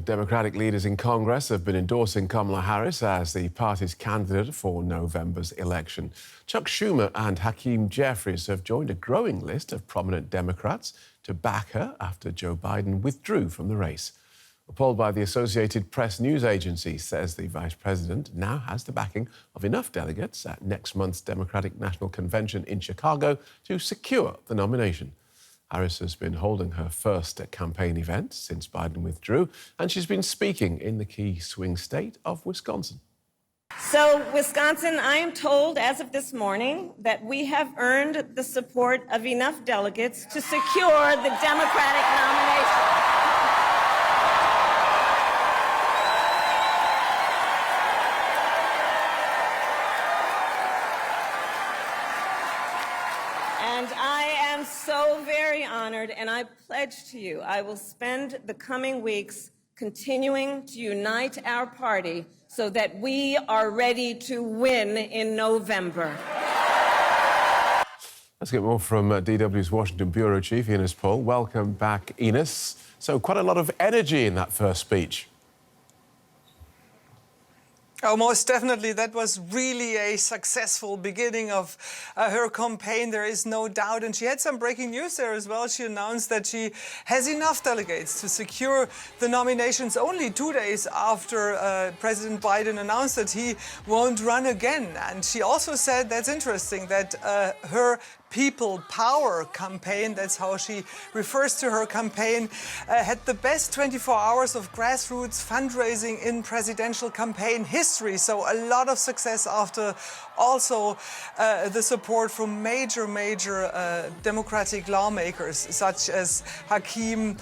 Democratic leaders in Congress have been endorsing Kamala Harris as the party's candidate for November's election. Chuck Schumer and Hakeem Jeffries have joined a growing list of prominent Democrats to back her after Joe Biden withdrew from the race. A poll by the Associated Press news agency says the vice president now has the backing of enough delegates at next month's Democratic National Convention in Chicago to secure the nomination. Harris has been holding her first campaign event since Biden withdrew, and she's been speaking in the key swing state of Wisconsin. So, Wisconsin, I am told as of this morning that we have earned the support of enough delegates to secure the Democratic nomination. And I am so very honored, and I pledge to you I will spend the coming weeks continuing to unite our party so that we are ready to win in November. Let's get more from DW's Washington Bureau Chief, Ines Pohl. Welcome back, Ines. So quite a lot of energy in that first speech. Oh, most definitely. That was really a successful beginning of her campaign. There is no doubt. And she had some breaking news there as well. She announced that she has enough delegates to secure the nominations only 2 days after President Biden announced that he won't run again. And she also said, that's interesting, that her People Power campaign, that's how she refers to her campaign, had the best 24 hours of grassroots fundraising in presidential campaign history. So a lot of success after also the support from major Democratic lawmakers, such as Hakeem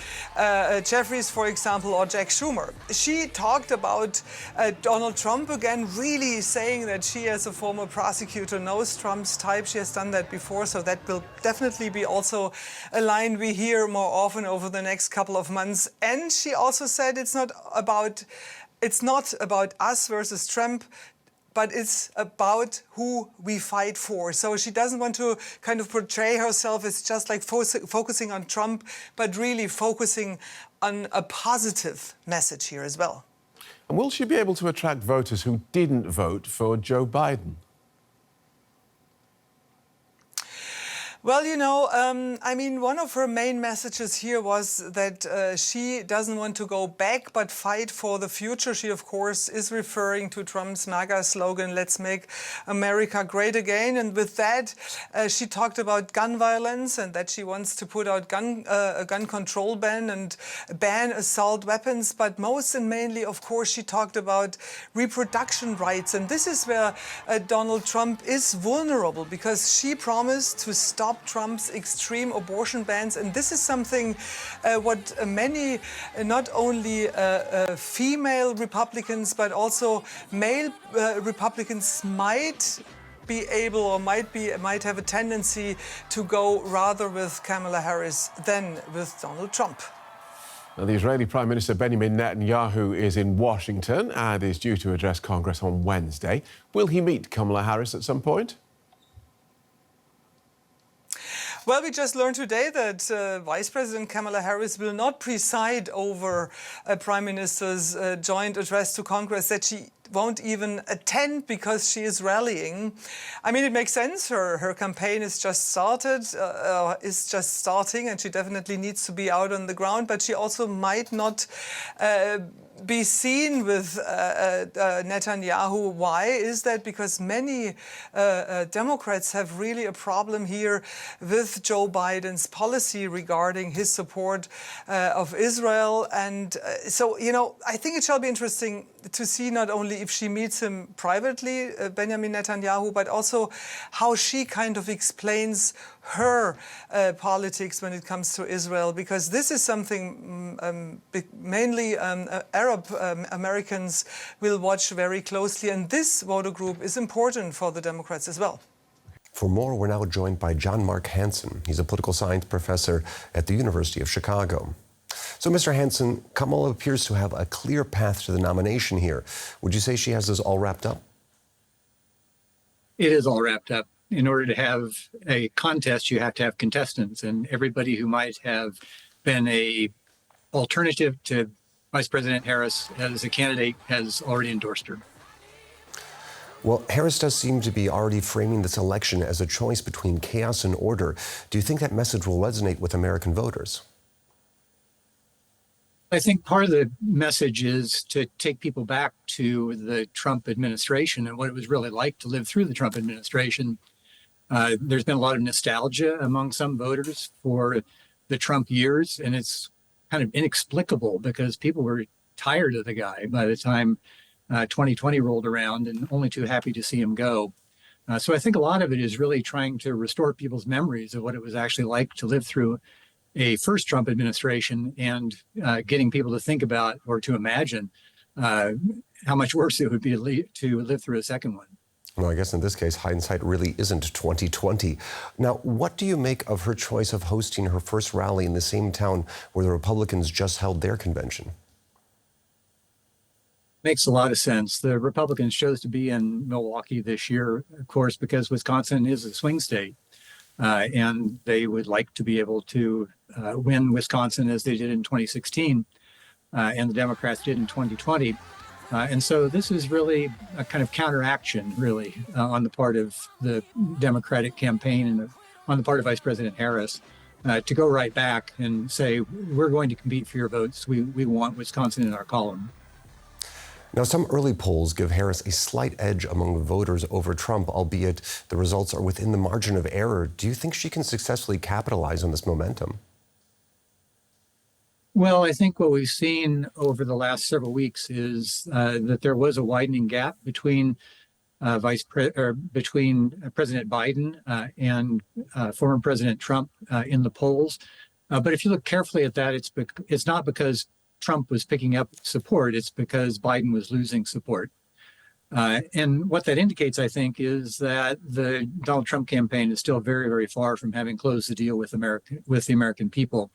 Jeffries, for example, or Jack Schumer. She talked about Donald Trump again, really saying that she, as a former prosecutor, knows Trump's type. She has done that before, so that will definitely be also a line we hear more often over the next couple of months. And she also said it's not about us versus Trump, but it's about who we fight for. So she doesn't want to kind of portray herself as just like focusing on Trump, but really focusing on a positive message here as well. And will she be able to attract voters who didn't vote for Joe Biden? Well, you know, I mean, one of her main messages here was that she doesn't want to go back, but fight for the future. She, of course, is referring to Trump's MAGA slogan, "Let's make America great again." And with that, she talked about gun violence and that she wants to put out a gun control ban and ban assault weapons. But most and mainly, of course, she talked about reproduction rights. And this is where Donald Trump is vulnerable, because she promised to stop Trump's extreme abortion bans. And this is something what many, not only female Republicans, but also male Republicans might be able or might have a tendency to go rather with Kamala Harris than with Donald Trump. Now, the Israeli Prime Minister Benjamin Netanyahu is in Washington and is due to address Congress on Wednesday. Will he meet Kamala Harris at some point? Well, we just learned today that Vice President Kamala Harris will not preside over a Prime Minister's joint address to Congress, that she won't even attend because she is rallying. I mean, it makes sense. Her campaign is just starting, and she definitely needs to be out on the ground. But she also might not be seen with Netanyahu. Why is that? Because many Democrats have really a problem here with Joe Biden's policy regarding his support of Israel. And so, you know, I think it shall be interesting to see not only if she meets him privately, Benjamin Netanyahu, but also how she kind of explains her politics when it comes to Israel, because this is something mainly Arab Americans will watch very closely, and this voter group is important for the Democrats as well. For more, we're now joined by John Mark Hansen. He's a political science professor at the University of Chicago. So, Mr. Hansen, Kamala appears to have a clear path to the nomination here. Would you say she has this all wrapped up? It is all wrapped up. In order to have a contest, you have to have contestants, and everybody who might have been a alternative to Vice President Harris, as a candidate, has already endorsed her. Well, Harris does seem to be already framing this election as a choice between chaos and order. Do you think that message will resonate with American voters? I think part of the message is to take people back to the Trump administration and what it was really like to live through the Trump administration. There's been a lot of nostalgia among some voters for the Trump years, and it's kind of inexplicable because people were tired of the guy by the time 2020 rolled around and only too happy to see him go. So I think a lot of it is really trying to restore people's memories of what it was actually like to live through a first Trump administration and getting people to think about or to imagine how much worse it would be to live through a second one. Well, I guess in this case, hindsight really isn't 2020. Now, what do you make of her choice of hosting her first rally in the same town where the Republicans just held their convention? Makes a lot of sense. The Republicans chose to be in Milwaukee this year, of course, because Wisconsin is a swing state. And they would like to be able to win Wisconsin as they did in 2016 and the Democrats did in 2020. And so this is really a kind of counteraction, really, on the part of the Democratic campaign and on the part of Vice President Harris to go right back and say, we're going to compete for your votes. We want Wisconsin in our column. Now, some early polls give Harris a slight edge among voters over Trump, albeit the results are within the margin of error. Do you think she can successfully capitalize on this momentum? Well, I think what we've seen over the last several weeks is that there was a widening gap between President Biden and former President Trump in the polls. But if you look carefully at that, it's not because Trump was picking up support, it's because Biden was losing support. And what that indicates, I think, is that the Donald Trump campaign is still very, very far from having closed the deal with the American people.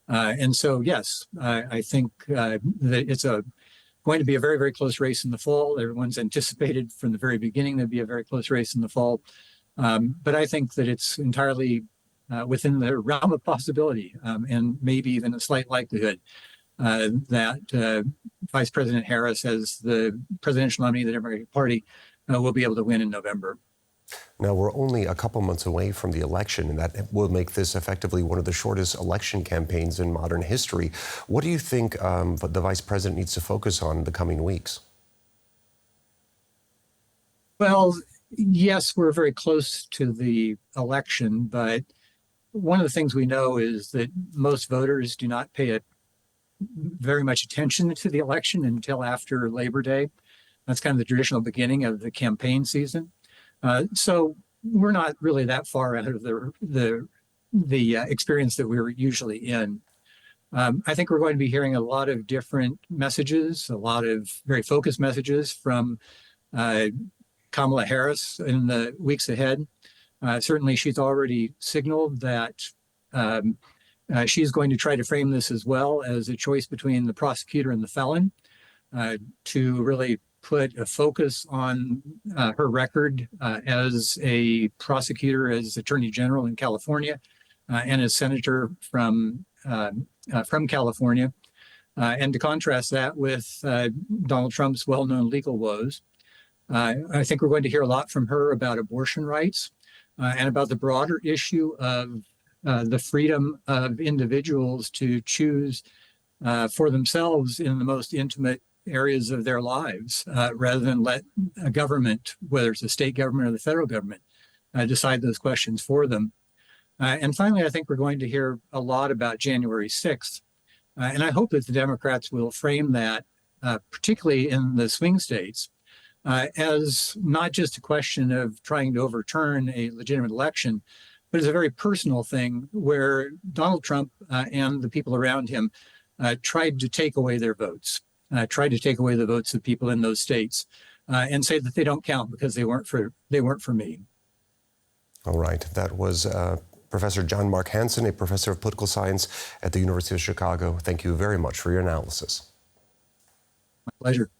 And so, yes, I think that it's going to be a very, very close race in the fall. Everyone's anticipated from the very beginning there'd be a very close race in the fall. But I think that it's entirely within the realm of possibility and maybe even a slight likelihood that Vice President Harris, as the presidential nominee of the Democratic Party, will be able to win in November. Now, we're only a couple months away from the election, and that will make this effectively one of the shortest election campaigns in modern history. What do you think the vice president needs to focus on in the coming weeks? Well, yes, we're very close to the election, but one of the things we know is that most voters do not pay very much attention to the election until after Labor Day. That's kind of the traditional beginning of the campaign season. So we're not really that far out of the experience that we're usually in. I think we're going to be hearing a lot of different messages, a lot of very focused messages from Kamala Harris in the weeks ahead. Certainly, she's already signaled that she's going to try to frame this as well as a choice between the prosecutor and the felon to really put a focus on her record as a prosecutor, as Attorney General in California, and as Senator from California, and to contrast that with Donald Trump's well-known legal woes. I think we're going to hear a lot from her about abortion rights and about the broader issue of the freedom of individuals to choose for themselves in the most intimate areas of their lives, rather than let a government, whether it's the state government or the federal government, decide those questions for them. And finally, I think we're going to hear a lot about January 6th. And I hope that the Democrats will frame that, particularly in the swing states, as not just a question of trying to overturn a legitimate election, but as a very personal thing where Donald Trump and the people around him tried to take away their votes, tried to take away the votes of people in those states, and say that they don't count because they weren't for me. All right, that was Professor John Mark Hansen, a professor of political science at the University of Chicago. Thank you very much for your analysis. My pleasure.